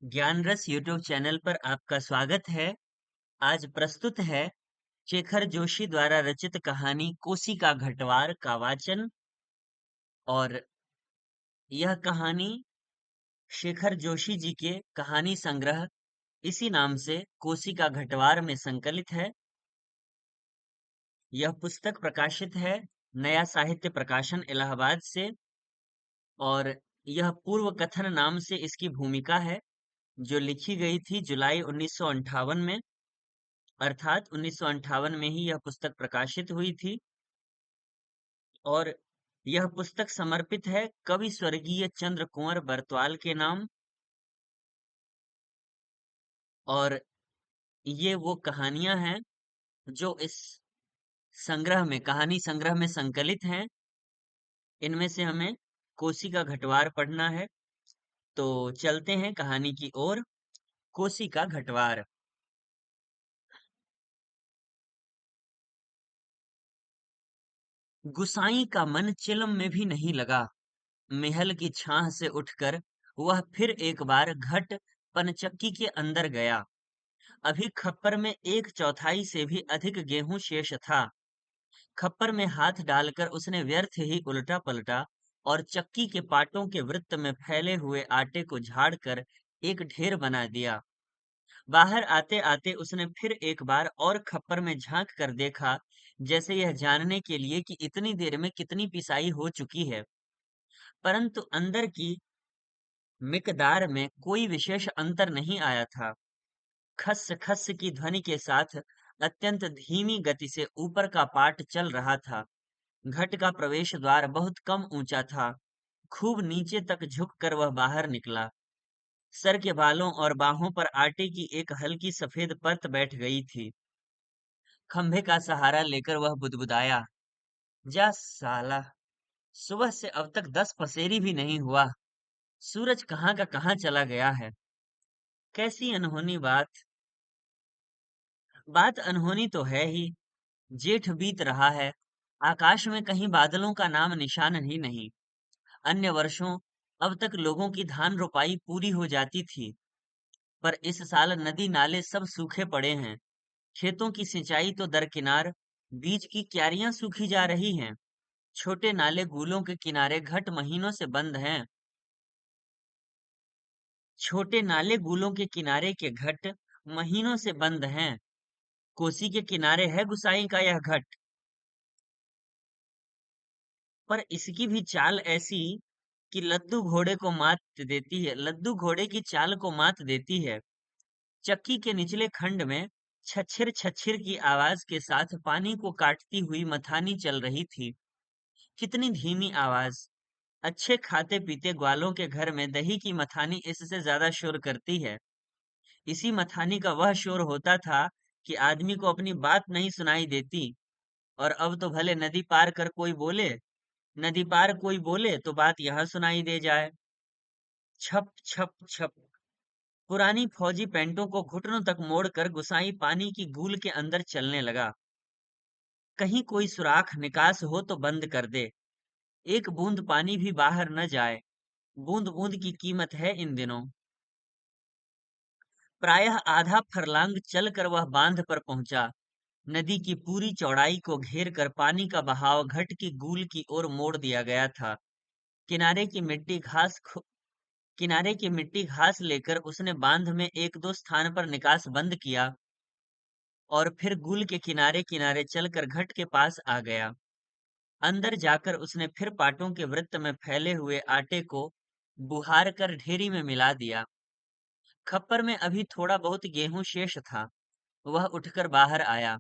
ज्ञान रस YouTube channel पर आपका स्वागत है। आज प्रस्तुत है शेखर जोशी द्वारा रचित कहानी कोसी का घटवार का वाचन। और यह कहानी शेखर जोशी जी के कहानी संग्रह इसी नाम से कोसी का घटवार में संकलित है। यह पुस्तक प्रकाशित है नया साहित्य प्रकाशन इलाहाबाद से। और यह पूर्व कथन नाम से इसकी भूमिका है, जो लिखी गई थी जुलाई 1958 में। अर्थात 1958 में ही यह पुस्तक प्रकाशित हुई थी। और यह पुस्तक समर्पित है कवि स्वर्गीय चंद्र कुंवर बरतवाल के नाम। और ये वो कहानियां हैं जो इस संग्रह में, कहानी संग्रह में संकलित हैं। इनमें से हमें कोसी का घटवार पढ़ना है। तो चलते हैं कहानी की ओर। कोसी का घटवार। गुसाई का मन चिलम में भी नहीं लगा। महल की छाह से उठकर वह फिर एक बार घट पनचक्की के अंदर गया। अभी खप्पर में एक चौथाई से भी अधिक गेहूं शेष था। खप्पर में हाथ डालकर उसने व्यर्थ ही उल्टा पलटा और चक्की के पाटों के वृत्त में फैले हुए आटे को झाड़कर एक ढेर बना दिया। बाहर आते आते उसने फिर एक बार और खप्पर में झांक कर देखा, जैसे यह जानने के लिए कि इतनी देर में कितनी पिसाई हो चुकी है। परंतु अंदर की मिकदार में कोई विशेष अंतर नहीं आया था। खस खस की ध्वनि के साथ अत्यंत धीमी गति से ऊपर का पाट चल रहा था। घट का प्रवेश द्वार बहुत कम ऊंचा था। खूब नीचे तक झुककर वह बाहर निकला। सर के बालों और बाहों पर आटे की एक हल्की सफेद परत बैठ गई थी। खंभे का सहारा लेकर वह बुदबुदाया, जा साला, सुबह से अब तक 10 पसेरी भी नहीं हुआ। सूरज कहाँ का कहाँ चला गया है। कैसी अनहोनी बात। बात अनहोनी तो है ही। जेठ बीत रहा है। आकाश में कहीं बादलों का नाम निशान ही नहीं। अन्य वर्षों अब तक लोगों की धान रोपाई पूरी हो जाती थी, पर इस साल नदी नाले सब सूखे पड़े हैं। खेतों की सिंचाई तो दरकिनार, बीज की क्यारियां सूखी जा रही हैं। छोटे नाले गूलों के किनारे घट महीनों से बंद हैं। छोटे नाले गूलों के किनारे के घट महीनों से बंद हैं। कोसी के किनारे है गुसाई का यह घट। पर इसकी भी चाल ऐसी कि लद्दू घोड़े को मात देती है, लद्दू घोड़े की चाल को मात देती है। चक्की के निचले खंड में छछिर छछिर की आवाज के साथ पानी को काटती हुई मथानी चल रही थी। कितनी धीमी आवाज। अच्छे खाते पीते ग्वालों के घर में दही की मथानी इससे ज्यादा शोर करती है। इसी मथानी का वह शोर होता था कि आदमी को अपनी बात नहीं सुनाई देती। और अब तो भले नदी पार कर कोई बोले, नदी पार कोई बोले तो बात यहाँ सुनाई दे जाए। छप छप छप। पुरानी फौजी पैंटों को घुटनों तक मोड़कर गुसाई पानी की गूल के अंदर चलने लगा। कहीं कोई सुराख निकास हो तो बंद कर दे, एक बूंद पानी भी बाहर न जाए। बूंद बूंद की कीमत है इन दिनों। प्रायः आधा फरलांग चलकर वह बांध पर पहुंचा। नदी की पूरी चौड़ाई को घेर कर पानी का बहाव घट की गूल की ओर मोड़ दिया गया था। किनारे की मिट्टी घास खु- किनारे की मिट्टी घास लेकर उसने बांध में एक दो स्थान पर निकास बंद किया और फिर गुल के किनारे किनारे चलकर घट के पास आ गया। अंदर जाकर उसने फिर पाटों के वृत्त में फैले हुए आटे को बुहार कर ढेरी में मिला दिया। खप्पर में अभी थोड़ा बहुत गेहूं शेष था। वह उठकर बाहर आया।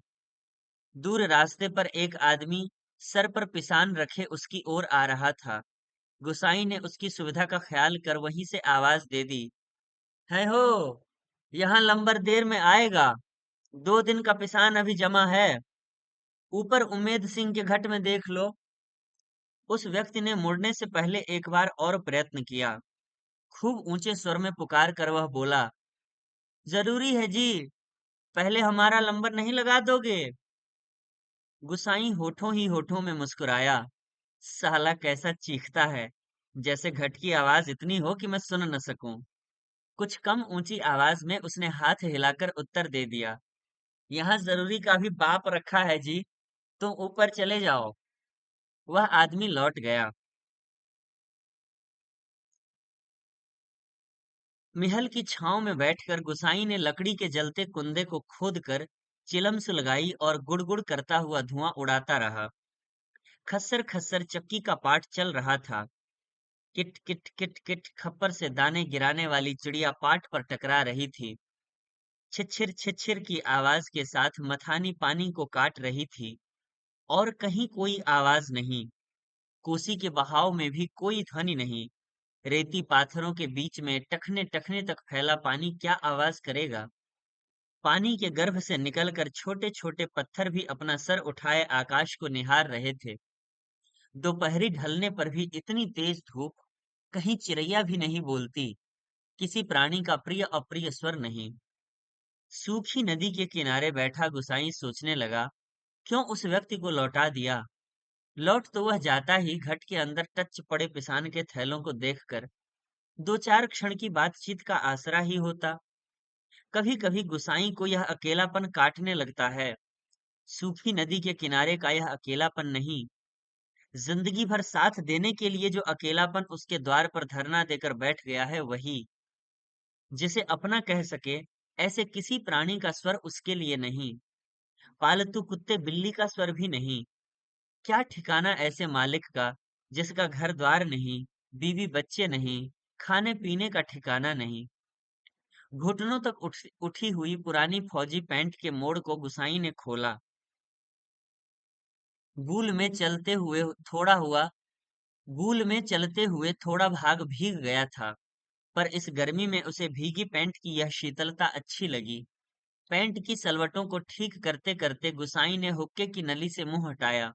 दूर रास्ते पर एक आदमी सर पर पिसान रखे उसकी ओर आ रहा था। गुसाई ने उसकी सुविधा का ख्याल कर वहीं से आवाज दे दी, है हो, यहाँ लंबर देर में आएगा। 2 दिन का पिसान अभी जमा है। ऊपर उम्मेद सिंह के घट में देख लो। उस व्यक्ति ने मुड़ने से पहले एक बार और प्रयत्न किया। खूब ऊंचे स्वर में पुकार कर वह बोला, जरूरी है जी, पहले हमारा लंबर नहीं लगा दोगे? गुसाई होठों ही होठों में मुस्कुराया। साला कैसा चीखता है, जैसे घट की आवाज इतनी हो कि मैं सुन न सकूं। कुछ कम ऊंची आवाज में उसने हाथ हिलाकर उत्तर दे दिया, यहाँ जरूरी का भी बाप रखा है जी, तुम ऊपर चले जाओ। वह आदमी लौट गया। महल की छांव में बैठकर गुसाई ने लकड़ी के जलते कुंदे को खोद कर चिलम सुलगाई और गुड़गुड़ करता हुआ धुआं उड़ाता रहा। खस्सर खस्सर चक्की का पाठ चल रहा था। किट किट किट किट खप्पर से दाने गिराने वाली चिड़िया पाठ पर टकरा रही थी। छिछिर छिछिर की आवाज के साथ मथानी पानी को काट रही थी। और कहीं कोई आवाज नहीं। कोसी के बहाव में भी कोई ध्वनि नहीं। रेती पाथरों के बीच में टखने टखने तक फैला पानी क्या आवाज करेगा। पानी के गर्भ से निकलकर छोटे छोटे पत्थर भी अपना सर उठाए आकाश को निहार रहे थे। दोपहरी ढलने पर भी इतनी तेज धूप, कहीं चिड़ैया भी नहीं बोलती, किसी प्राणी का प्रिय अप्रिय स्वर नहीं। सूखी नदी के किनारे बैठा गुसाई सोचने लगा, क्यों उस व्यक्ति को लौटा दिया। लौट तो वह जाता ही घट के अंदर टच पड़े पिसान के थैलों को देखकर दो चार क्षण की बातचीत का आसरा ही होता। कभी कभी गुसाई को यह अकेलापन काटने लगता है। सूखी नदी के किनारे का यह अकेलापन नहीं, जिंदगी भर साथ देने के लिए जो अकेलापन उसके द्वार पर धरना देकर बैठ गया है, वही। जिसे अपना कह सके, ऐसे किसी प्राणी का स्वर उसके लिए नहीं। पालतू कुत्ते बिल्ली का स्वर भी नहीं। क्या ठिकाना ऐसे मालिक का, जिसका घर द्वार नहीं, बीवी बच्चे नहीं, खाने पीने का ठिकाना नहीं। घुटनों तक उठी हुई पुरानी फौजी पैंट के मोड़ को गुसाई ने खोला। गूल में चलते हुए थोड़ा हुआ गूल में चलते हुए थोड़ा भाग भीग गया था, पर इस गर्मी में उसे भीगी पैंट की यह शीतलता अच्छी लगी। पैंट की सलवटों को ठीक करते करते गुसाई ने हुक्के की नली से मुंह हटाया।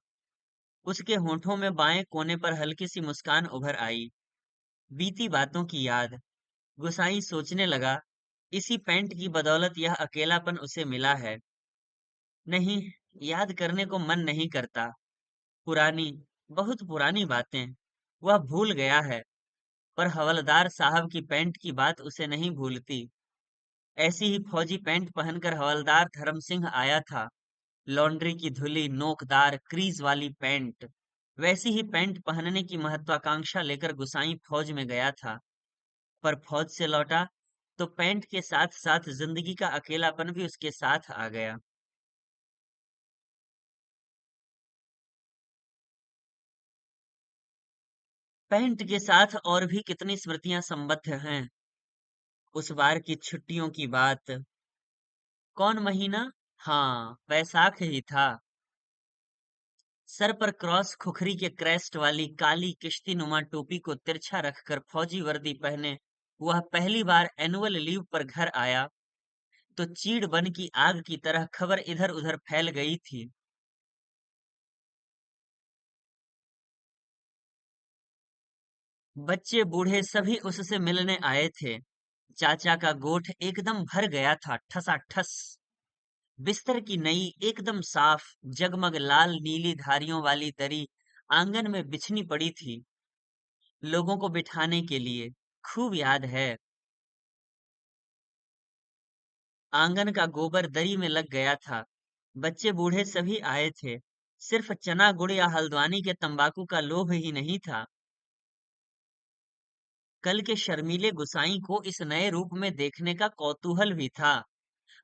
उसके होठों में बाएं कोने पर हल्की सी मुस्कान उभर आई। बीती बातों की याद। गुसाई सोचने लगा, इसी पैंट की बदौलत यह अकेलापन उसे मिला है। नहीं, याद करने को मन नहीं करता। पुरानी, बहुत पुरानी बातें वह भूल गया है, पर हवलदार साहब की पैंट की बात उसे नहीं भूलती। ऐसी ही फौजी पैंट पहनकर हवलदार धर्म सिंह आया था। लॉन्ड्री की धुली नोकदार क्रीज वाली पैंट। वैसी ही पैंट पहनने की महत्वाकांक्षा लेकर गुसाई फौज में गया था, पर फौज से लौटा तो पैंट के साथ साथ जिंदगी का अकेलापन भी उसके साथ आ गया। पैंट के साथ और भी कितनी स्मृतियां संबद्ध हैं। उस बार की छुट्टियों की बात। कौन महीना? हाँ, वैसाख ही था। सर पर क्रॉस खुखरी के क्रेस्ट वाली काली किश्ती नुमा टोपी को तिरछा रखकर फौजी वर्दी पहने वह पहली बार एनुअल लीव पर घर आया तो चीड़ बन की आग की तरह खबर इधर उधर फैल गई थी। बच्चे बूढ़े सभी उससे मिलने आए थे। चाचा का गोठ एकदम भर गया था ठसाठस। बिस्तर की नई एकदम साफ जगमग लाल नीली धारियों वाली दरी आंगन में बिछनी पड़ी थी लोगों को बिठाने के लिए। खूब याद है। आंगन का गोबर दरी में लग गया था। बच्चे बूढ़े सभी आए थे। सिर्फ चना गुड़ या हल्द्वानी के तंबाकू का लोभ ही नहीं था। कल के शर्मीले गुसाई को इस नए रूप में देखने का कौतूहल भी था,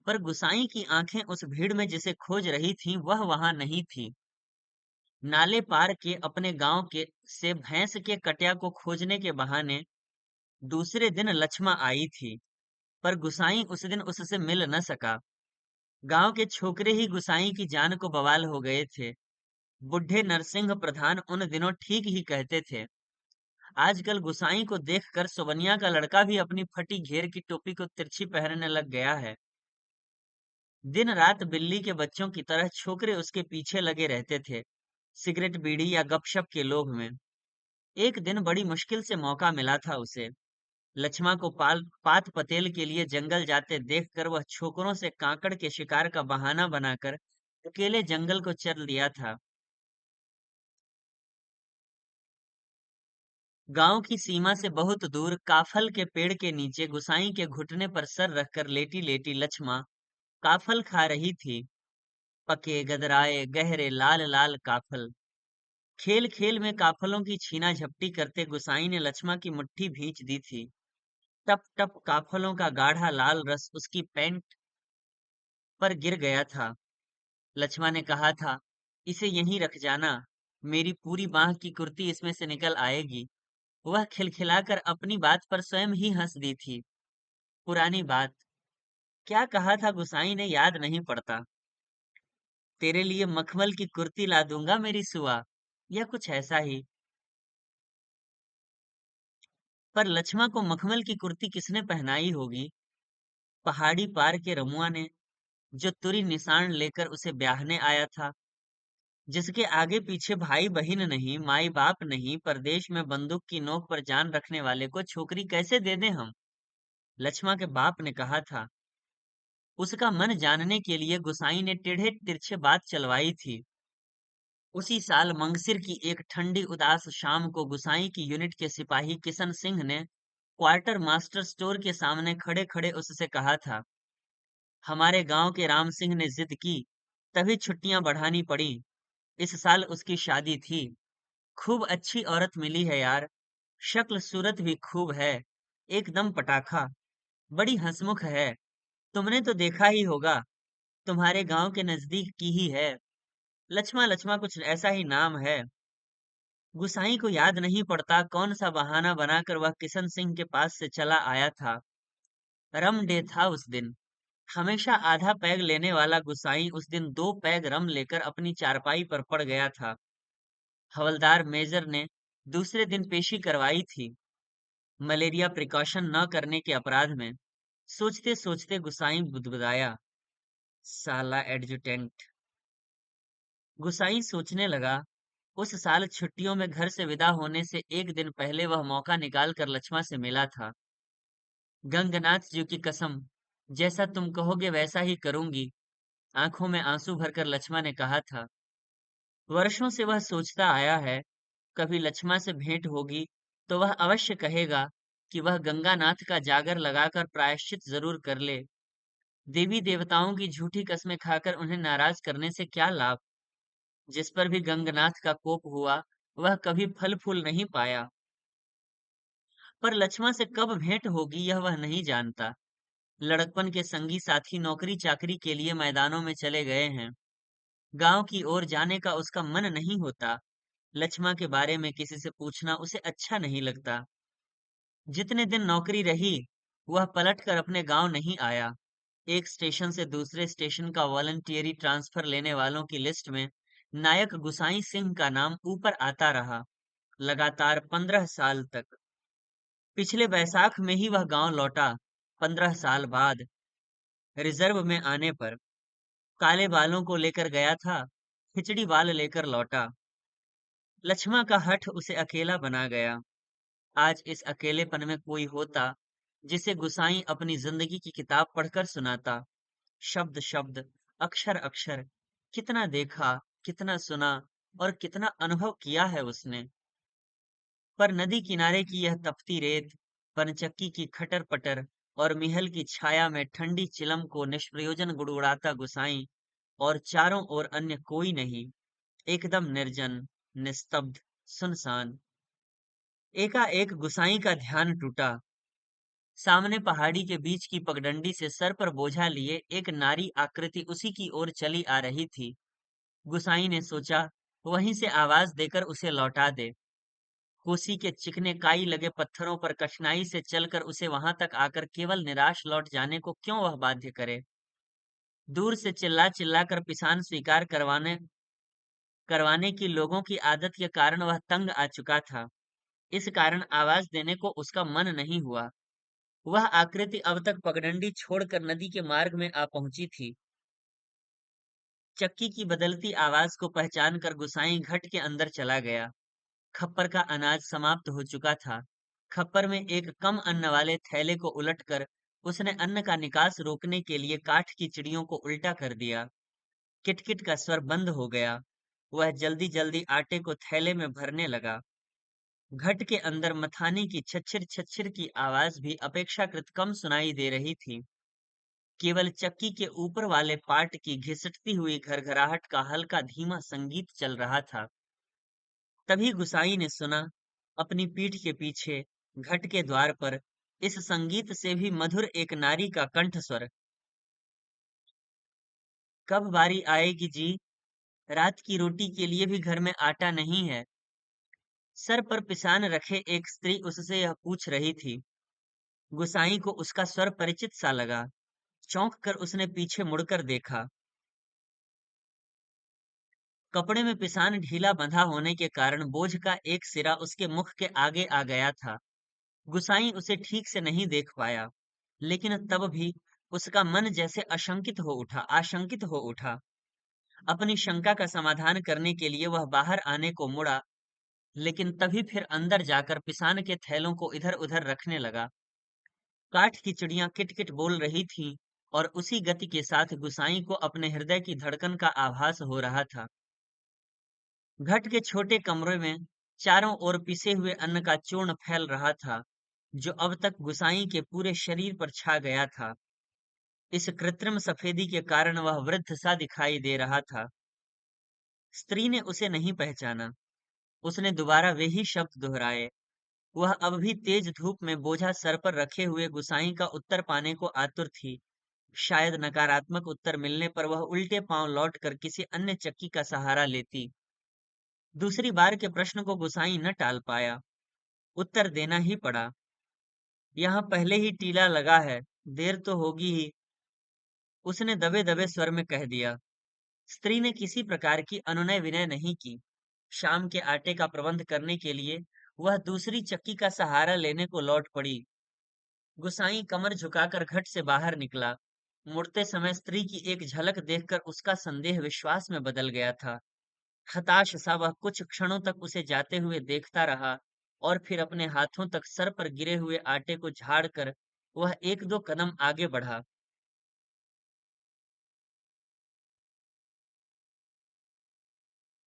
पर गुसाई की आंखें उस भीड़ में जिसे खोज रही थीं वह वहां नहीं थी। नाले पार के अपने गांव के से भैंस के कटिया को खोजने के बहाने दूसरे दिन लक्ष्मा आई थी, पर गुसाई उस दिन उससे मिल न सका। गांव के छोकरे ही गुसाई की जान को बवाल हो गए थे। बुढ़े नरसिंह प्रधान उन दिनों ठीक ही कहते थे। आजकल गुसाई को देखकर सोबनिया का लड़का भी अपनी फटी घेर की टोपी को तिरछी पहनने लग गया है। दिन रात बिल्ली के बच्चों की तरह छोकरे उसके पीछे लगे रहते थे, सिगरेट बीड़ी या गपशप के लोभ में। एक दिन बड़ी मुश्किल से मौका मिला था उसे। लक्ष्मा को पात पतेल के लिए जंगल जाते देखकर वह छोकरों से कांकड़ के शिकार का बहाना बनाकर अकेले जंगल को चल दिया था। गांव की सीमा से बहुत दूर काफल के पेड़ के नीचे गुसाई के घुटने पर सर रखकर लेटी लेटी लक्ष्मा काफल खा रही थी। पके गदराए गहरे लाल लाल काफल। खेल खेल में काफलों की छीना झपटी करते गुसाई ने लक्ष्मा की मुट्ठी भींच दी थी। टप टप काफलों का गाढ़ा लाल रस उसकी पैंट पर गिर गया था। लक्ष्मा ने कहा था, इसे यहीं रख जाना, मेरी पूरी बांह की कुर्ती इसमें से निकल आएगी। वह खिलखिलाकर अपनी बात पर स्वयं ही हंस दी थी। पुरानी बात, क्या कहा था गुसाई ने याद नहीं पड़ता। तेरे लिए मखमल की कुर्ती ला दूंगा मेरी सुआ, या कुछ ऐसा ही। पर लक्ष्मा को मखमल की कुर्ती किसने पहनाई होगी? पहाड़ी पार के रमुआ ने, जो तुरी निशान लेकर उसे ब्याहने आया था, जिसके आगे पीछे भाई बहन नहीं, माई बाप नहीं, परदेश में बंदूक की नोक पर जान रखने वाले को छोकरी कैसे दे दें हम? लक्ष्मा के बाप ने कहा था। उसका मन जानने के लिए गुसाई ने टेढ़े तिरछे बात चलवाई थी। उसी साल मंगसिर की एक ठंडी उदास शाम को गुसाई की यूनिट के सिपाही किशन सिंह ने क्वार्टर मास्टर स्टोर के सामने खड़े खड़े उससे कहा था, हमारे गांव के राम सिंह ने जिद की, तभी छुट्टियां बढ़ानी पड़ी। इस साल उसकी शादी थी। खूब अच्छी औरत मिली है यार, शक्ल सूरत भी खूब है, एकदम पटाखा, बड़ी हंसमुख है। तुमने तो देखा ही होगा, तुम्हारे गांव के नजदीक की ही है। लक्ष्मा लक्ष्मा कुछ ऐसा ही नाम है। गुसाई को याद नहीं पड़ता कौन सा बहाना बनाकर वह किशन सिंह के पास से चला आया था। रम डे था उस दिन। हमेशा आधा पैग लेने वाला गुसाई उस दिन 2 पैग रम लेकर अपनी चारपाई पर पड़ गया था। हवलदार मेजर ने दूसरे दिन पेशी करवाई थी, मलेरिया प्रिकॉशन न करने के अपराध में। सोचते सोचते गुसाई बुदबुदाया, साला एडजुटेंट। गुसाई सोचने लगा, उस साल छुट्टियों में घर से विदा होने से एक दिन पहले वह मौका निकाल कर लक्ष्मा से मिला था। गंगनाथ जी की कसम, जैसा तुम कहोगे वैसा ही करूंगी, आंखों में आंसू भरकर लक्ष्मा ने कहा था। वर्षों से वह सोचता आया है, कभी लक्ष्मा से भेंट होगी तो वह अवश्य कहेगा कि वह गंगानाथ का जागर लगाकर प्रायश्चित जरूर कर ले। देवी देवताओं की झूठी कस्में खाकर उन्हें नाराज करने से क्या लाभ? जिस पर भी गंगनाथ का कोप हुआ, वह कभी फल फूल नहीं पाया। पर लक्ष्मा से कब भेंट होगी यह वह नहीं जानता। लड़कपन के संगी साथी नौकरी चाकरी के लिए मैदानों में चले गए हैं। गांव की ओर जाने का उसका मन नहीं होता। लक्ष्मा के बारे में किसी से पूछना उसे अच्छा नहीं लगता। जितने दिन नौकरी रही, वह पलट कर अपने गांव नहीं आया। एक स्टेशन से दूसरे स्टेशन का वॉलंटियरी ट्रांसफर लेने वालों की लिस्ट में नायक गुसाई सिंह का नाम ऊपर आता रहा, लगातार 15 साल तक। पिछले बैसाख में ही वह गांव लौटा, 15 साल बाद। रिजर्व में आने पर काले बालों को लेकर गया था, खिचड़ी बाल लेकर लौटा। लक्ष्मा का हठ उसे अकेला बना गया। आज इस अकेलेपन में कोई होता जिसे गुसाई अपनी जिंदगी की किताब पढ़कर सुनाता, शब्द शब्द, अक्षर अक्षर। कितना देखा, कितना सुना और कितना अनुभव किया है उसने। पर नदी किनारे की यह तपती रेत, पनचक्की की खटर पटर और मिहल की छाया में ठंडी चिलम को निष्प्रयोजन गुड़गुड़ाता गुसाई, और चारों ओर अन्य कोई नहीं। एकदम निर्जन, निस्तब्ध, सुनसान। एकाएक गुसाई का ध्यान टूटा। सामने पहाड़ी के बीच की पगडंडी से सर पर बोझा लिए एक नारी आकृति उसी की ओर चली आ रही थी। गुसाई ने सोचा, वहीं से आवाज देकर उसे लौटा दे। कोसी के चिकने काई लगे पत्थरों पर कठिनाई से चलकर उसे वहां तक आकर केवल निराश लौट जाने को क्यों वह बाध्य करे। दूर से चिल्ला चिल्ला कर पिसान स्वीकार करवाने की लोगों की आदत के कारण वह तंग आ चुका था। इस कारण आवाज देने को उसका मन नहीं हुआ। वह आकृति अब तक पगडंडी छोड़कर नदी के मार्ग में आ पहुंची थी। चक्की की बदलती आवाज को पहचान कर गुसाई घट के अंदर चला गया। खप्पर का अनाज समाप्त हो चुका था। खप्पर में एक कम अन्न वाले थैले को उलटकर उसने अन्न का निकास रोकने के लिए काठ की चिड़ियों को उल्टा कर दिया। किटकिट का स्वर बंद हो गया। वह जल्दी जल्दी आटे को थैले में भरने लगा। घट के अंदर मथाने की छच्छर छच्छर की आवाज भी अपेक्षाकृत कम सुनाई दे रही थी। केवल चक्की के ऊपर वाले पार्ट की घिसटती हुई घरघराहट का हल्का धीमा संगीत चल रहा था। तभी गुसाई ने सुना, अपनी पीठ के पीछे घट के द्वार पर इस संगीत से भी मधुर एक नारी का कंठ स्वर। कब बारी आएगी जी? रात की रोटी के लिए भी घर में आटा नहीं है। सर पर पिसान रखे एक स्त्री उससे यह पूछ रही थी। गुसाई को उसका स्वर परिचित सा लगा। चौंक कर उसने पीछे मुड़कर देखा। कपड़े में पिसान ढीला बंधा होने के कारण बोझ का एक सिरा उसके मुख के आगे आ गया था। गुसाई उसे ठीक से नहीं देख पाया, लेकिन तब भी उसका मन जैसे आशंकित हो उठा। अपनी शंका का समाधान करने के लिए वह बाहर आने को मुड़ा, लेकिन तभी फिर अंदर जाकर पिसान के थैलों को इधर-उधर रखने लगा। काठ की चिड़ियां किट-किट बोल रही थीं और उसी गति के साथ गुसाई को अपने हृदय की धड़कन का आभास हो रहा था। घट के छोटे कमरे में चारों ओर पिसे हुए अन्न का चूर्ण फैल रहा था, जो अब तक गुसाई के पूरे शरीर पर छा गया था। इस कृत्रिम सफेदी के कारण वह वृद्ध सा दिखाई दे रहा था। स्त्री ने उसे नहीं पहचाना। उसने दोबारा वे ही शब्द दोहराए। वह अब भी तेज धूप में बोझा सर पर रखे हुए गुसाई का उत्तर पाने को आतुर थी। शायद नकारात्मक उत्तर मिलने पर वह उल्टे पांव लौटकर किसी अन्य चक्की का सहारा लेती। दूसरी बार के प्रश्न को गुसाई न टाल पाया। उत्तर देना ही पड़ा। यहाँ पहले ही टीला लगा है, देर तो होगी ही। उसने दबे दबे स्वर में कह दिया। स्त्री ने किसी प्रकार की अनुनय विनय नहीं की। शाम के आटे का प्रबंध करने के लिए वह दूसरी चक्की का सहारा लेने को लौट पड़ी। गुसाई कमर झुकाकर घट से बाहर निकला। मुड़ते समय स्त्री की एक झलक देखकर उसका संदेह विश्वास में बदल गया था। हताश सा वह कुछ क्षणों तक उसे जाते हुए देखता रहा और फिर अपने हाथों तक सर पर गिरे हुए आटे को झाड़कर वह एक दो कदम आगे बढ़ा।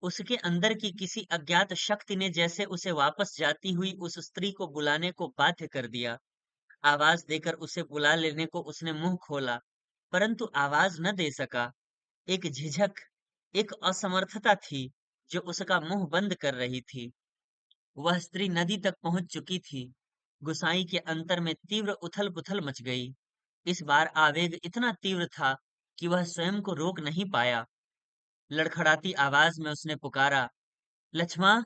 उसके अंदर की किसी अज्ञात शक्ति ने जैसे उसे वापस जाती हुई उस स्त्री को बुलाने को बाध्य कर दिया। आवाज देकर उसे बुला लेने को उसने मुंह खोला, परंतु आवाज न दे सका। एक झिझक, एक असमर्थता थी जो उसका मुंह बंद कर रही थी। वह स्त्री नदी तक पहुंच चुकी थी। गुसाई के अंतर में तीव्र उथल-पुथल मच गई। इस बार आवेग इतना तीव्र था कि वह स्वयं को रोक नहीं पाया। लड़खड़ाती आवाज में उसने पुकारा, लक्ष्मा।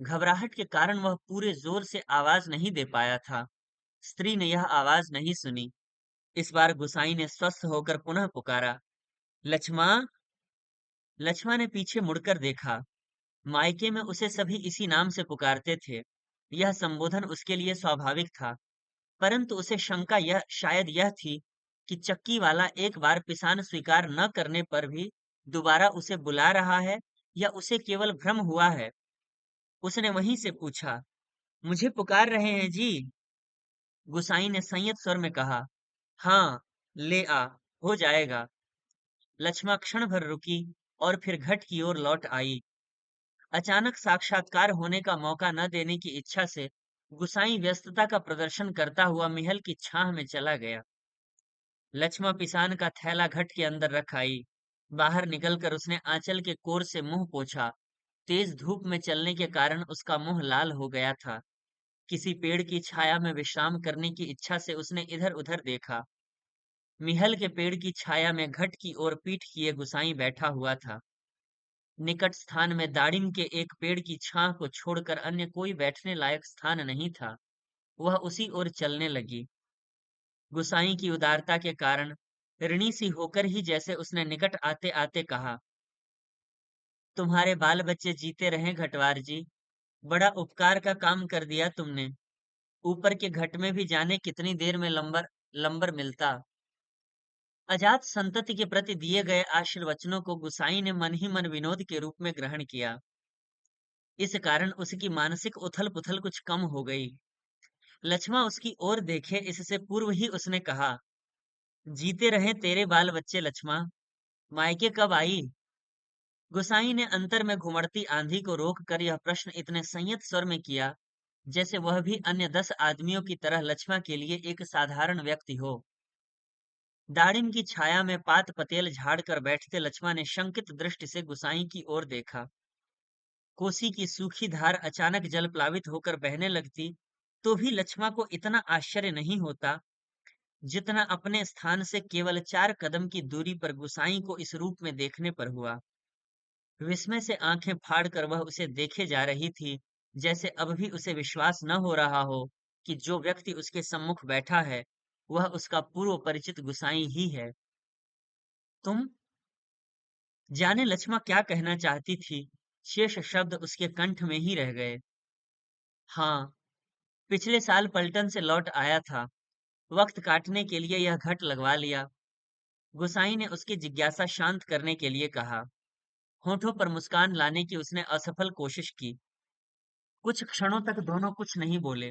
घबराहट के कारण वह पूरे जोर से आवाज नहीं दे पाया था। स्त्री ने यह आवाज नहीं सुनी। इस बार गुसाई ने स्वस्थ होकर पुनः पुकारा, लक्ष्मा। लक्ष्मा ने पीछे मुड़कर देखा। मायके में उसे सभी इसी नाम से पुकारते थे। यह संबोधन उसके लिए स्वाभाविक था, परंतु उसे शंका यह शायद यह थी कि चक्की वाला एक बार पिसान स्वीकार न करने पर भी दोबारा उसे बुला रहा है या उसे केवल भ्रम हुआ है। उसने वहीं से पूछा, मुझे पुकार रहे हैं जी? गुसाई ने संयत स्वर में कहा, हाँ, ले आ, हो जाएगा। लक्ष्मा क्षण भर रुकी और फिर घट की ओर लौट आई। अचानक साक्षात्कार होने का मौका न देने की इच्छा से गुसाई व्यस्तता का प्रदर्शन करता हुआ महल की छाह में चला गया। लक्ष्मा पिसान का थैला घट के अंदर रख आई। बाहर निकलकर उसने आंचल के कोर से मुंह पोंछा। तेज धूप में चलने के कारण उसका मुंह लाल हो गया था। किसी पेड़ की छाया में विश्राम करने की इच्छा से उसने इधर-उधर देखा। मिहल के पेड़ की छाया में घट की ओर पीठ किए गुसाई बैठा हुआ था। निकट स्थान में दाड़िम के एक पेड़ की छां को छोड़कर अन्य कोई बैठने लायक स्थान नहीं था। वह उसी ओर चलने लगी। गुसाई की उदारता के कारण ऋणी सी होकर ही जैसे उसने निकट आते आते कहा, तुम्हारे बाल बच्चे जीते रहें घटवार जी। बड़ा उपकार का काम कर दिया तुमने। ऊपर के घट में भी जाने कितनी देर में लंबर लंबर मिलता। अजात संतति के प्रति दिए गए आशीर्वचनों को गुसाई ने मन ही मन विनोद के रूप में ग्रहण किया। इस कारण उसकी मानसिक उथल-पुथल कुछ कम हो गई। लक्ष्मा उसकी ओर देखे इससे पूर्व ही उसने कहा, जीते रहे तेरे बाल बच्चे लक्ष्मा। मायके कब आई? गुसाई ने अंतर में घुमड़ती आंधी को रोक कर यह प्रश्न इतने संयत स्वर में किया जैसे वह भी अन्य 10 आदमियों की तरह लक्ष्मा के लिए एक साधारण व्यक्ति हो। दाड़िम की छाया में पात पतेल झाड़ कर बैठते लक्ष्मा ने शंकित दृष्टि से गुसाई की ओर देखा। कोसी की सूखी धार अचानक जल प्लावित होकर बहने लगती तो भी लक्ष्मा को इतना आश्चर्य नहीं होता जितना अपने स्थान से केवल 4 कदम की दूरी पर गुसाई को इस रूप में देखने पर हुआ। विस्मय से आंखें फाड़कर वह उसे देखे जा रही थी, जैसे अब भी उसे विश्वास न हो रहा हो कि जो व्यक्ति उसके सम्मुख बैठा है वह उसका पूर्व परिचित गुसाई ही है। तुम जाने लक्ष्मा क्या कहना चाहती थी, शेष शब्द उसके कंठ में ही रह गए। हाँ, पिछले साल पलटन से लौट आया था, वक्त काटने के लिए यह घट लगवा लिया। गुसाई ने उसकी जिज्ञासा शांत करने के लिए कहा। होठों पर मुस्कान लाने की उसने असफल कोशिश की। कुछ क्षणों तक दोनों कुछ नहीं बोले।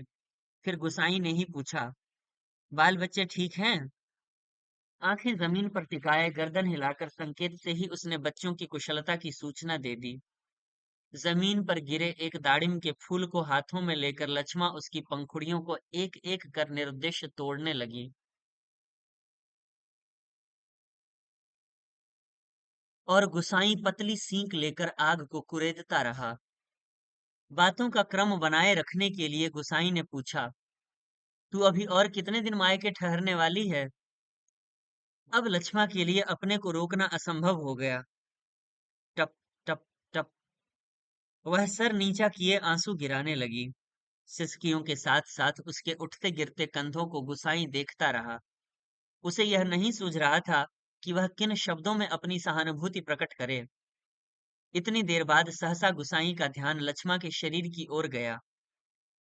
फिर गुसाई ने ही पूछा, बाल बच्चे ठीक हैं? आंखें जमीन पर टिकाए गर्दन हिलाकर संकेत से ही उसने बच्चों की कुशलता की सूचना दे दी। जमीन पर गिरे एक दाड़िम के फूल को हाथों में लेकर लक्ष्मा उसकी पंखुड़ियों को एक एक कर निर्देश तोड़ने लगी। और गुसाई पतली सींक लेकर आग को कुरेदता रहा। बातों का क्रम बनाए रखने के लिए गुसाई ने पूछा, तू अभी और कितने दिन मायके ठहरने वाली है? अब लक्ष्मा के लिए अपने को रोकना असंभव हो गया। टप टप टप वह सर नीचा किए आंसू गिराने लगी। सिसकियों के साथ साथ उसके उठते गिरते कंधों को गुसाई देखता रहा। उसे यह नहीं सूझ रहा था कि वह किन शब्दों में अपनी सहानुभूति प्रकट करे। इतनी देर बाद सहसा गुसाई का ध्यान लक्ष्मा के शरीर की ओर गया।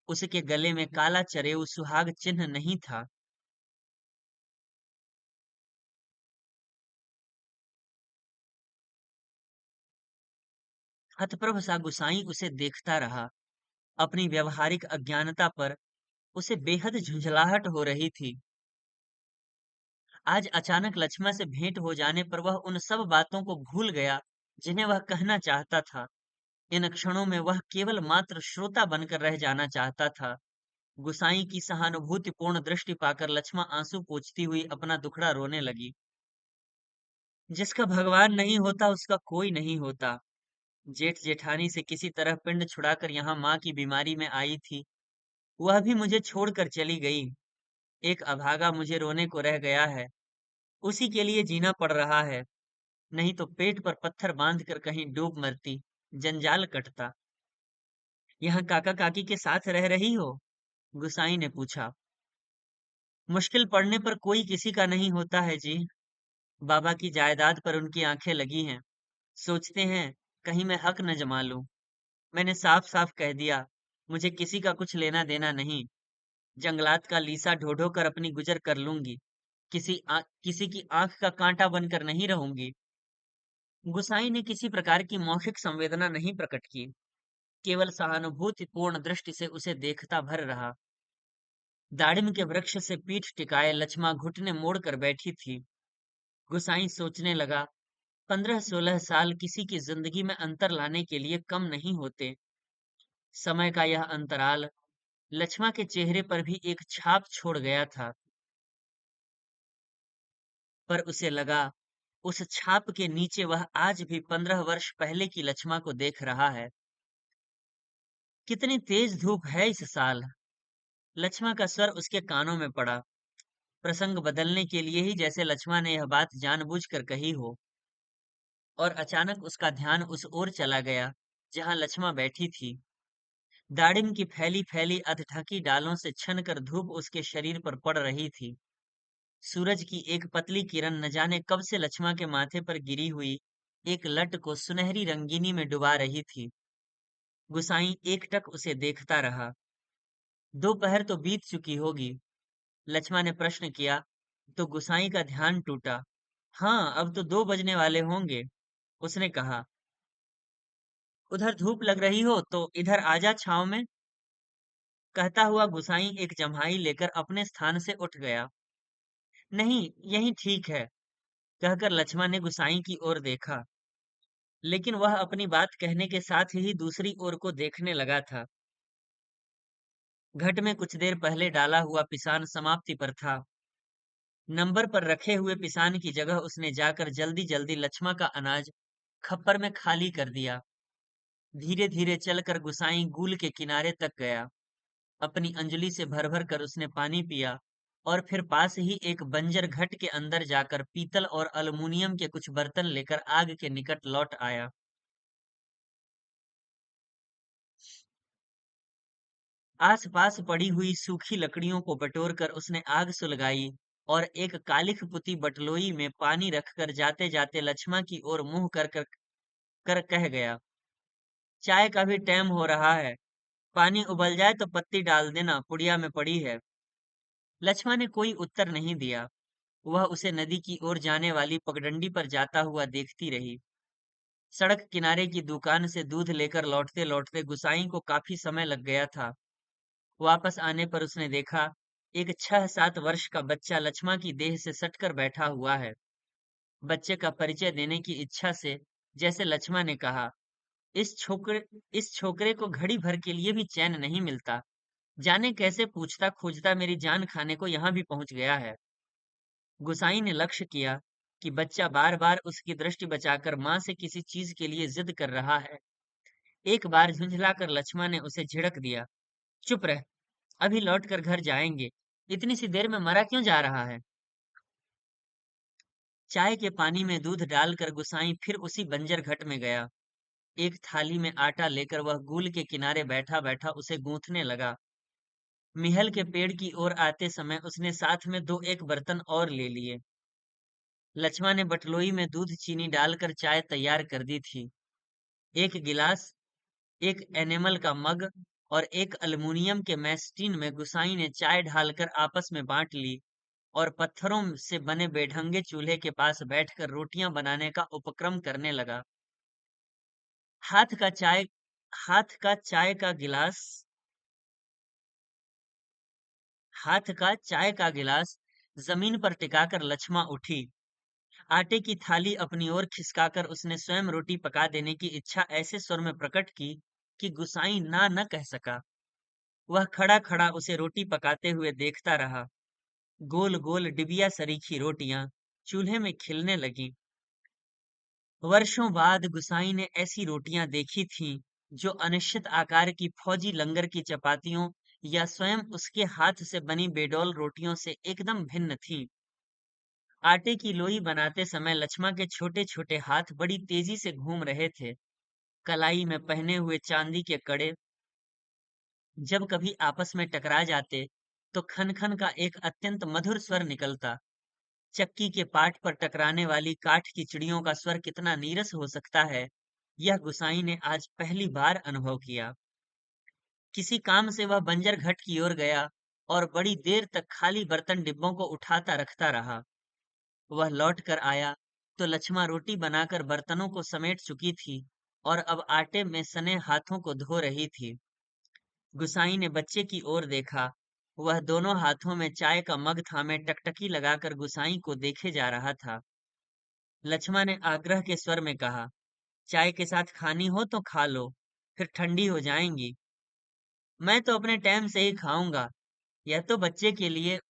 उसके गले में काला चरेऊ सुहाग चिन्ह नहीं था। हतप्रभ सा गुसाई उसे देखता रहा। अपनी व्यवहारिक अज्ञानता पर उसे बेहद झुंझलाहट हो रही थी। आज अचानक लक्ष्मा से भेंट हो जाने पर वह उन सब बातों को भूल गया जिन्हें वह कहना चाहता था। इन क्षणों में वह केवल मात्र श्रोता बनकर रह जाना चाहता था। गुसाई की सहानुभूतिपूर्ण दृष्टि पाकर लक्ष्मा आंसू पोंछती हुई अपना दुखड़ा रोने लगी। जिसका भगवान नहीं होता उसका कोई नहीं होता। जेठ जेठानी से किसी तरह पिंड छुड़ाकर यहाँ माँ की बीमारी में आई थी। वह भी मुझे छोड़कर चली गई। एक अभागा मुझे रोने को रह गया है। उसी के लिए जीना पड़ रहा है। नहीं तो पेट पर पत्थर बांध कर कहीं डूब मरती, जंजाल कटता। यहाँ काका काकी के साथ रह रही हो? गुसाई ने पूछा। मुश्किल पड़ने पर कोई किसी का नहीं होता है जी। बाबा की जायदाद पर उनकी आंखें लगी हैं। सोचते हैं कहीं मैं हक न जमा लूं। मैंने साफ साफ कह दिया, मुझे किसी का कुछ लेना देना नहीं। जंगलात का लीसा ढो ढो कर अपनी गुजर कर लूंगी। किसी की आंख का कांटा बनकर नहीं रहूंगी। गुसाई ने किसी प्रकार की मौखिक संवेदना नहीं प्रकट की, केवल सहानुभूतिपूर्ण दृष्टि से उसे देखता भर रहा। दाड़िम के वृक्ष से पीठ टिकाए लक्ष्मा घुटने मोड़ कर बैठी थी। गुसाई सोचने लगा, 15-16 साल किसी की जिंदगी में अंतर लाने के लिए कम नहीं होते। समय का यह अंतराल लक्ष्मा के चेहरे पर भी एक छाप छोड़ गया था। पर उसे लगा उस छाप के नीचे वह आज भी 15 वर्ष पहले की लक्ष्मा को देख रहा है। कितनी तेज धूप है इस साल। लक्ष्मा का स्वर उसके कानों में पड़ा, प्रसंग बदलने के लिए ही, जैसे लक्ष्मा ने यह बात जानबूझकर कही हो। और अचानक उसका ध्यान उस ओर चला गया जहां लक्ष्मा बैठी थी। दाड़िम की फैली फैली अधढकी डालों से छनकर धूप उसके शरीर पर पड़ रही थी। सूरज की एक पतली किरण न जाने कब से लक्ष्मा के माथे पर गिरी हुई एक लट को सुनहरी रंगीनी में डुबा रही थी। गुसाई एकटक उसे देखता रहा। दोपहर तो बीत चुकी होगी, लक्ष्मा ने प्रश्न किया। तो गुसाई का ध्यान टूटा। हाँ, अब तो 2 बजने वाले होंगे, उसने कहा। उधर धूप लग रही हो तो इधर आजा छांव में। कहता हुआ गुसाई एक जम्हाई लेकर अपने स्थान से उठ गया। नहीं, यही ठीक है, कहकर लक्ष्मा ने गुसाई की ओर देखा। लेकिन वह अपनी बात कहने के साथ ही दूसरी ओर को देखने लगा था। घट में कुछ देर पहले डाला हुआ पिसान समाप्ति पर था। नंबर पर रखे हुए पिसान की जगह उसने जाकर जल्दी जल्दी लक्ष्मा का अनाज खप्पर में खाली कर दिया। धीरे धीरे चलकर गुसाई गूल के किनारे तक गया। अपनी अंजलि से भर भर कर उसने पानी पिया और फिर पास ही एक बंजर घट के अंदर जाकर पीतल और अल्युमिनियम के कुछ बर्तन लेकर आग के निकट लौट आया। आसपास पड़ी हुई सूखी लकड़ियों को बटोरकर उसने आग सुलगाई और एक कालिख पुती बटलोई में पानी रखकर जाते जाते लक्ष्मा की ओर मुंह कर कह गया, चाय का भी टाइम हो रहा है। पानी उबल जाए तो पत्ती डाल देना, पुड़िया में पड़ी है। लक्ष्मा ने कोई उत्तर नहीं दिया। वह उसे नदी की ओर जाने वाली पगडंडी पर जाता हुआ देखती रही। सड़क किनारे की दुकान से दूध लेकर लौटते लौटते गुसाई को काफी समय लग गया था। वापस आने पर उसने देखा, एक 6-7 वर्ष का बच्चा लक्ष्मा की देह से सटकर बैठा हुआ है। बच्चे का परिचय देने की इच्छा से जैसे लक्ष्मा ने कहा, इस छोकरे को घड़ी भर के लिए भी चैन नहीं मिलता। जाने कैसे पूछता खोजता मेरी जान खाने को यहाँ भी पहुंच गया है। गुसाई ने लक्ष्य किया कि बच्चा बार बार उसकी दृष्टि बचाकर माँ से किसी चीज के लिए जिद कर रहा है। एक बार झुंझलाकर लक्ष्मा ने उसे झिड़क दिया, चुप रह, अभी लौट कर घर जाएंगे। इतनी सी देर में मरा क्यों जा रहा है। चाय के पानी में दूध डालकर गुसाई फिर उसी बंजर घट में गया। एक थाली में आटा लेकर वह गूल के किनारे बैठा बैठा उसे गूंथने लगा। मिहल के पेड़ की ओर आते समय उसने साथ में दो एक बर्तन और ले लिए। लक्ष्मा ने बटलोई में दूध चीनी डालकर चाय तैयार कर दी थी। एक गिलास, एक एनेमल का मग और एक अल्युमिनियम के मैस्टीन में गुसाई ने चाय ढालकर आपस में बांट ली और पत्थरों से बने बेढंगे चूल्हे के पास बैठकर रोटियां बनाने का उपक्रम करने लगा। हाथ का चाय हाथ का चाय का गिलास हाथ का चाय का गिलास जमीन पर टिकाकर लक्ष्मा उठी। आटे की थाली अपनी ओर खिसकाकर उसने स्वयं रोटी पका देने की इच्छा ऐसे स्वर में प्रकट की कि गुसाई ना न कह सका। वह खड़ा खड़ा उसे रोटी पकाते हुए देखता रहा। गोल गोल डिबिया सरीखी रोटियां चूल्हे में खिलने लगी। वर्षों बाद गुसाई ने ऐसी रोटियां देखी थीं जो अनिश्चित आकार की फौजी लंगर की चपातियों या स्वयं उसके हाथ से बनी बेडौल रोटियों से एकदम भिन्न थीं। आटे की लोई बनाते समय लक्ष्मा के छोटे छोटे हाथ बड़ी तेजी से घूम रहे थे। कलाई में पहने हुए चांदी के कड़े जब कभी आपस में टकरा जाते तो खन खन का एक अत्यंत मधुर स्वर निकलता। चक्की के पाट पर टकराने वाली काठ की चिड़ियों का स्वर कितना नीरस हो सकता है, यह गुसाई ने आज पहली बार अनुभव किया। किसी काम से वह बंजर घट की ओर गया और बड़ी देर तक खाली बर्तन डिब्बों को उठाता रखता रहा। वह लौट कर आया तो लक्ष्मा रोटी बनाकर बर्तनों को समेट चुकी थी और अब आटे में सने हाथों को धो रही थी। गुसाई ने बच्चे की ओर देखा। वह दोनों हाथों में चाय का मग थामे टकटकी लगाकर गुसाई को देखे जा रहा था। लक्ष्मा ने आग्रह के स्वर में कहा, चाय के साथ खानी हो तो खा लो, फिर ठंडी हो जाएंगी। मैं तो अपने टाइम से ही खाऊंगा। यह तो बच्चे के लिए।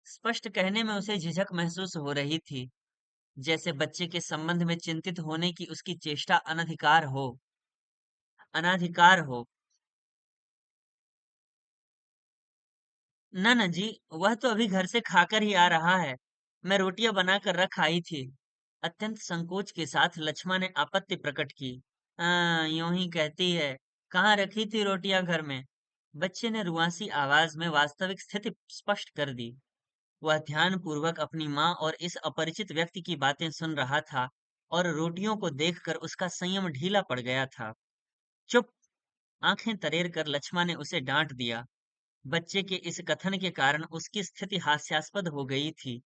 स्पष्ट कहने में उसे झिझक महसूस हो रही थी, जैसे बच्चे के संबंध में चिंतित होने की उसकी चेष्टा अनाधिकार हो। न जी, वह तो अभी घर से खाकर ही आ रहा है। मैं रोटियां बनाकर रख आई थी। अत्यंत संकोच के साथ लक्ष्मा ने आपत्ति प्रकट की। यूं ही कहती है। कहाँ रखी थी रोटियां घर में। बच्चे ने रुआंसी आवाज में वास्तविक स्थिति स्पष्ट कर दी। वह ध्यानपूर्वक अपनी माँ और इस अपरिचित व्यक्ति की बातें सुन रहा था और रोटियों को देखकर उसका संयम ढीला पड़ गया था। चुप! आंखें तरेर कर लक्ष्मा ने उसे डांट दिया। बच्चे के इस कथन के कारण उसकी स्थिति हास्यास्पद हो गई थी।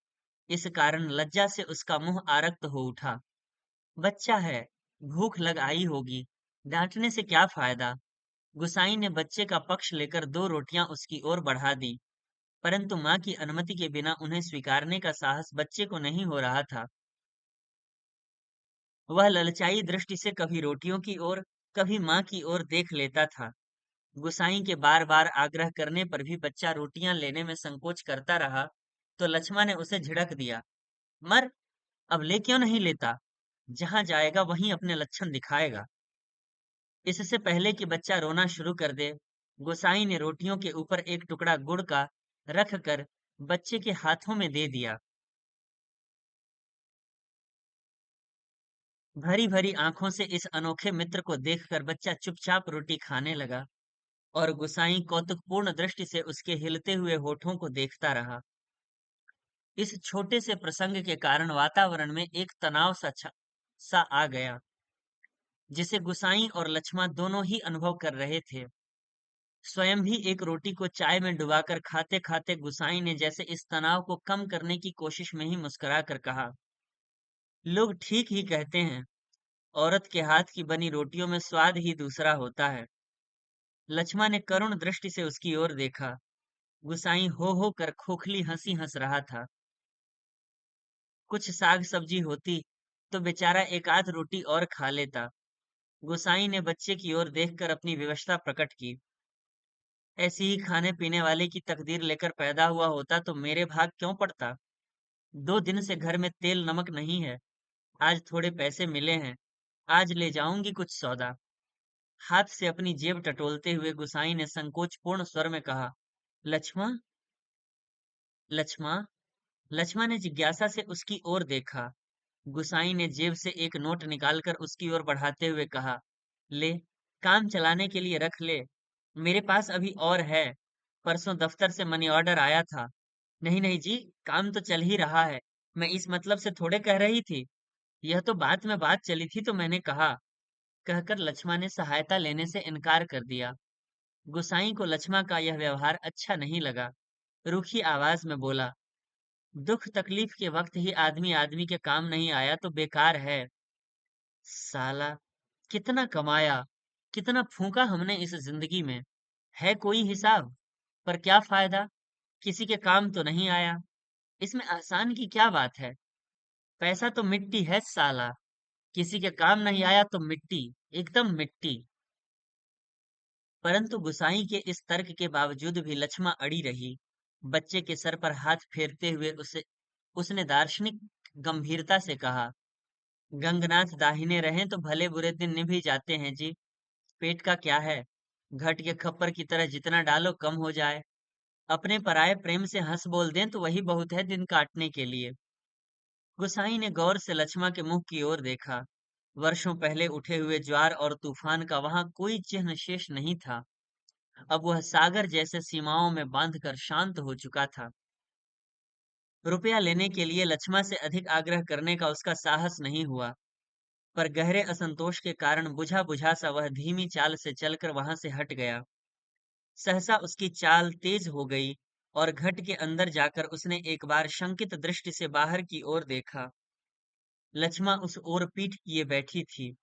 इस कारण लज्जा से उसका मुंह आरक्त हो उठा। बच्चा है, भूख लग आई होगी, डांटने से क्या फायदा। गुसाई ने बच्चे का पक्ष लेकर दो रोटियां उसकी ओर बढ़ा दी, परंतु माँ की अनुमति के बिना उन्हें स्वीकारने का साहस बच्चे को नहीं हो रहा था। वह ललचाई दृष्टि से कभी रोटियों की ओर, कभी माँ की ओर देख लेता था। गुसाई के बार बार आग्रह करने पर भी बच्चा रोटियां लेने में संकोच करता रहा, तो लक्ष्मण ने उसे झिड़क दिया। मर, अब ले क्यों नहीं लेता? जहां जाएगा वहीं अपने लक्षण दिखाएगा। इससे पहले कि बच्चा रोना शुरू कर दे, गोसाई ने रोटियों के ऊपर एक टुकड़ा गुड़ का रख कर बच्चे के हाथों में दे दिया। भरी भरी आंखों से इस अनोखे मित्र को देखकर बच्चा चुपचाप रोटी खाने लगा, और गुसाई कौतुकपूर्ण दृष्टि से उसके हिलते हुए होठों को देखता रहा। इस छोटे से प्रसंग के कारण वातावरण में एक तनाव सा आ गया, जिसे गुसाई और लक्ष्मण दोनों ही अनुभव कर रहे थे। स्वयं भी एक रोटी को चाय में डुबाकर खाते खाते गुसाई ने जैसे इस तनाव को कम करने की कोशिश में ही मुस्कुरा कर कहा, लोग ठीक ही कहते हैं, औरत के हाथ की बनी रोटियों में स्वाद ही दूसरा होता है। लक्ष्मण ने करुण दृष्टि से उसकी ओर देखा। गुसाई हो कर खोखली हंसी हंस रहा था। कुछ साग सब्जी होती तो बेचारा एक आध रोटी और खा लेता। गुसाई ने बच्चे की ओर देखकर अपनी विवशता प्रकट की। ऐसी ही खाने पीने वाले की तकदीर लेकर पैदा हुआ होता तो मेरे भाग क्यों पड़ता? 2 दिन से घर में तेल नमक नहीं है। आज थोड़े पैसे मिले हैं, आज ले जाऊंगी कुछ सौदा। हाथ से अपनी जेब टटोलते हुए गुसाई ने संकोचपूर्ण स्वर में कहा, लक्ष्मण, लक्ष्मण। लक्ष्मण ने जिज्ञासा से उसकी ओर देखा। गुसाई ने जेब से एक नोट निकालकर उसकी ओर बढ़ाते हुए कहा, ले, काम चलाने के लिए रख ले। मेरे पास अभी और है। परसों दफ्तर से मनी ऑर्डर आया था। नहीं नहीं जी, काम तो चल ही रहा है। मैं इस मतलब से थोड़े कह रही थी। यह तो बात में बात चली थी तो मैंने कहा। कहकर लक्ष्मण ने सहायता लेने से इनकार कर दिया। गुसाई को लक्ष्मण का यह व्यवहार अच्छा नहीं लगा। रूखी आवाज में बोला, दुख तकलीफ के वक्त ही आदमी आदमी के काम नहीं आया तो बेकार है। साला, कितना कमाया, कितना फूंका हमने इस जिंदगी में, है कोई हिसाब? पर क्या फायदा, किसी के काम तो नहीं आया। इसमें एहसान की क्या बात है? पैसा तो मिट्टी है साला। किसी के काम नहीं आया तो मिट्टी, एकदम मिट्टी। परंतु गुसाई के इस तर्क के बावजूद भी लक्ष्मा अड़ी रही। बच्चे के सर पर हाथ फेरते हुए उसने दार्शनिक गंभीरता से कहा, गंगनाथ दाहिने रहें तो भले बुरे दिन निभ ही जाते हैं जी। पेट का क्या है, घट के खप्पर की तरह जितना डालो कम हो जाए। अपने पराये प्रेम से हंस बोल दें तो वही बहुत है दिन काटने के लिए। गुसाई ने गौर से लक्ष्मा के मुंह की ओर देखा। वर्षों पहले उठे हुए ज्वार और तूफान का वहां कोई चिन्ह शेष नहीं था। अब वह सागर जैसे सीमाओं में बांधकर शांत हो चुका था। रुपया लेने के लिए लक्ष्मा से अधिक आग्रह करने का उसका साहस नहीं हुआ, पर गहरे असंतोष के कारण बुझा बुझा सा वह धीमी चाल से चलकर वहां से हट गया। सहसा उसकी चाल तेज हो गई, और घट के अंदर जाकर उसने एक बार शंकित दृष्टि से बाहर की ओर देखा। लक्ष्मा उस ओर पीठ किए बैठी थी।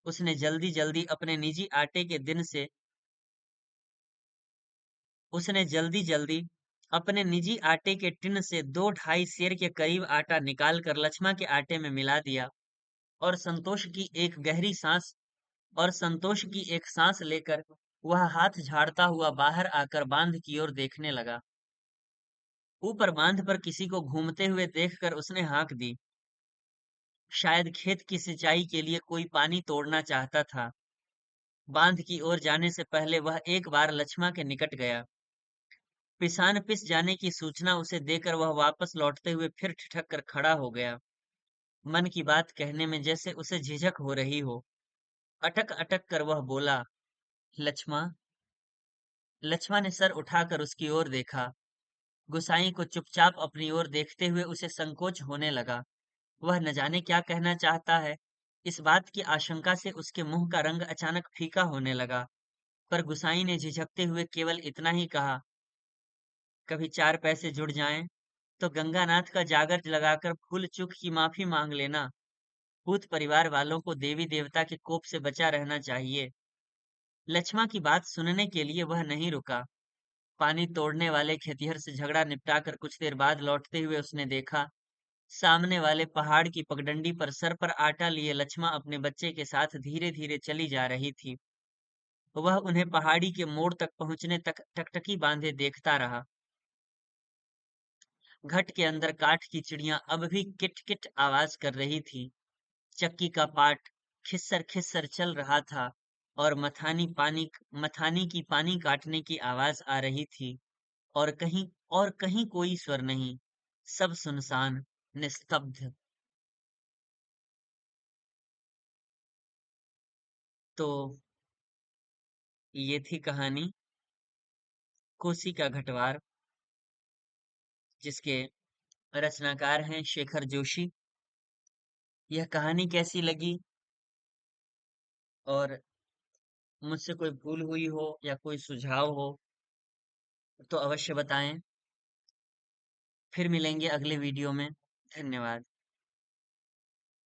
उसने जल्दी जल्दी अपने निजी आटे के दिन से उसने जल्दी जल्दी अपने निजी आटे के टिन से 2-2.5 सेर के करीब आटा निकालकर लक्ष्मा के आटे में मिला दिया, और संतोष की एक गहरी सांस और संतोष की एक सांस लेकर वह हाथ झाड़ता हुआ बाहर आकर बांध की ओर देखने लगा। ऊपर बांध पर किसी को घूमते हुए देखकर उसने हाँक दी। शायद खेत की सिंचाई के लिए कोई पानी तोड़ना चाहता था। बांध की ओर जाने से पहले वह एक बार लक्ष्मा के निकट गया। पिसान पिस जाने की सूचना उसे देकर वह वापस लौटते हुए फिर ठिठक कर खड़ा हो गया। मन की बात कहने में जैसे उसे झिझक हो रही हो। अटक अटक कर वह बोला, लक्ष्मा। लक्ष्मा ने सर उठाकर उसकी ओर देखा। गुसाई को चुपचाप अपनी ओर देखते हुए उसे संकोच होने लगा। वह न जाने क्या कहना चाहता है। इस बात की आशंका से उसके मुंह का रंग अचानक फीका होने लगा। पर गुसाई ने झिझकते हुए केवल इतना ही कहा, कभी 4 पैसे जुड़ जाएं तो गंगानाथ का जागर लगाकर भूल चूक की माफी मांग लेना। भूत परिवार वालों को देवी देवता के कोप से बचा रहना चाहिए। लक्ष्मा की बात सुनने के लिए वह नहीं रुका। पानी तोड़ने वाले खेतिहर से झगड़ा निपटाकर कुछ देर बाद लौटते हुए उसने देखा सामने वाले पहाड़ की पगडंडी पर सर पर आटा लिए लक्ष्मा अपने बच्चे के साथ धीरे धीरे चली जा रही थी। वह उन्हें पहाड़ी के मोड़ तक पहुंचने तक टकटकी बांधे देखता रहा। घट के अंदर काठ की चिड़िया अब भी किट किट आवाज कर रही थी। चक्की का पाट खिस्सर खिस्सर चल रहा था और मथानी की पानी काटने की आवाज आ रही थी। और कहीं कोई स्वर नहीं। सब सुनसान, निस्तब्ध। तो ये थी कहानी कोसी का घटवार, जिसके रचनाकार हैं शेखर जोशी। यह कहानी कैसी लगी, और मुझसे कोई भूल हुई हो या कोई सुझाव हो तो अवश्य बताएं। फिर मिलेंगे अगले वीडियो में। धन्यवाद।